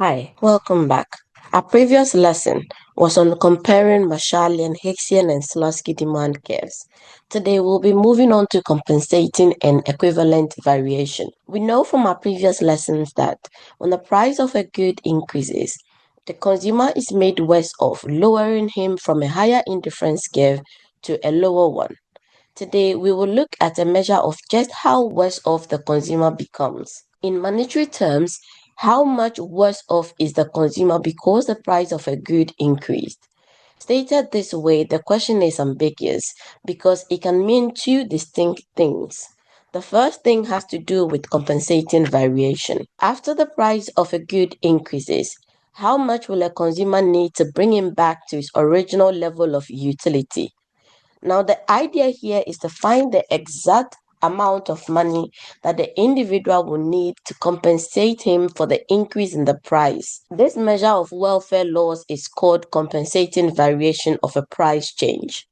Hi, welcome back. Our previous lesson was on comparing Marshallian, Hicksian, and Slutsky demand curves. Today we'll be moving on to compensating and equivalent variation. We know from our previous lessons that when the price of a good increases, the consumer is made worse off, lowering him from a higher indifference curve to a lower one. Today, we will look at a measure of just how worse off the consumer becomes. In monetary terms, how much worse off is the consumer because the price of a good increased? Stated this way, the question is ambiguous because it can mean two distinct things. The first thing has to do with compensating variation. After the price of a good increases, how much will a consumer need to bring him back to his original level of utility? Now, the idea here is to find the exact amount of money that the individual will need to compensate him for the increase in the price. This measure of welfare laws is called compensating variation of a price change.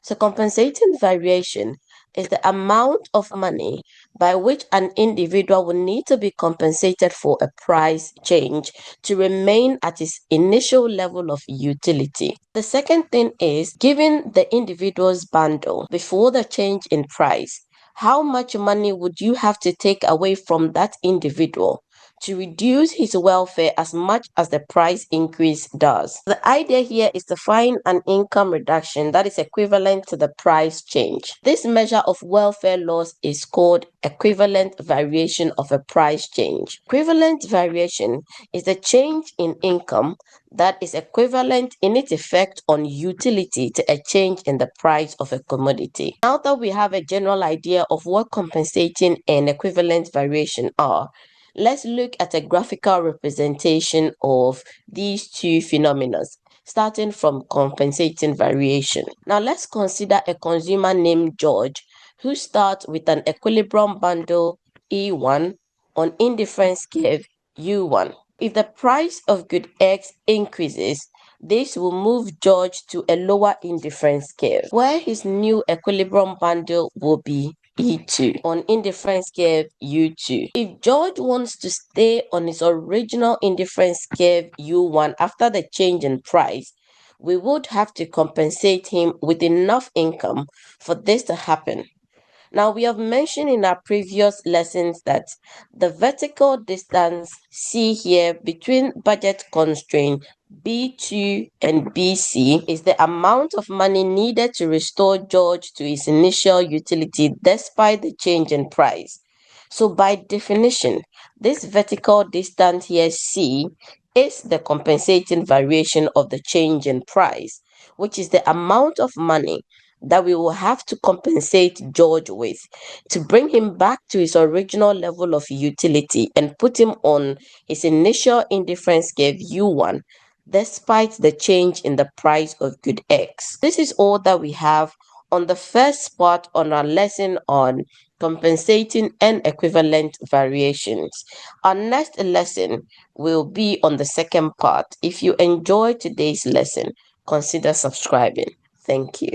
So, compensating variation is the amount of money by which an individual will need to be compensated for a price change to remain at its initial level of utility. The second thing is, given the individual's bundle before the change in price, how much money would you have to take away from that individual to reduce his welfare as much as the price increase does? The idea here is to find an income reduction that is equivalent to the price change. This measure of welfare loss is called equivalent variation of a price change. Equivalent variation is the change in income that is equivalent in its effect on utility to a change in the price of a commodity. Now that we have a general idea of what compensating and equivalent variation are, let's look at a graphical representation of these two phenomena, starting from compensating variation. Now let's consider a consumer named George who starts with an equilibrium bundle E1 on indifference curve U1. If the price of good X increases, this will move George to a lower indifference curve, where his new equilibrium bundle will be E2 on indifference curve U2. If George wants to stay on his original indifference curve U1 after the change in price, we would have to compensate him with enough income for this to happen. Now, we have mentioned in our previous lessons that the vertical distance C here between budget constraint B2 and BC is the amount of money needed to restore George to his initial utility despite the change in price. So by definition, this vertical distance here C is the compensating variation of the change in price, which is the amount of money that we will have to compensate George with to bring him back to his original level of utility and put him on his initial indifference curve U1 despite the change in the price of good X. This is all that we have on the first part on our lesson on compensating and equivalent variations. Our next lesson will be on the second part. If you enjoyed today's lesson, consider subscribing. Thank you.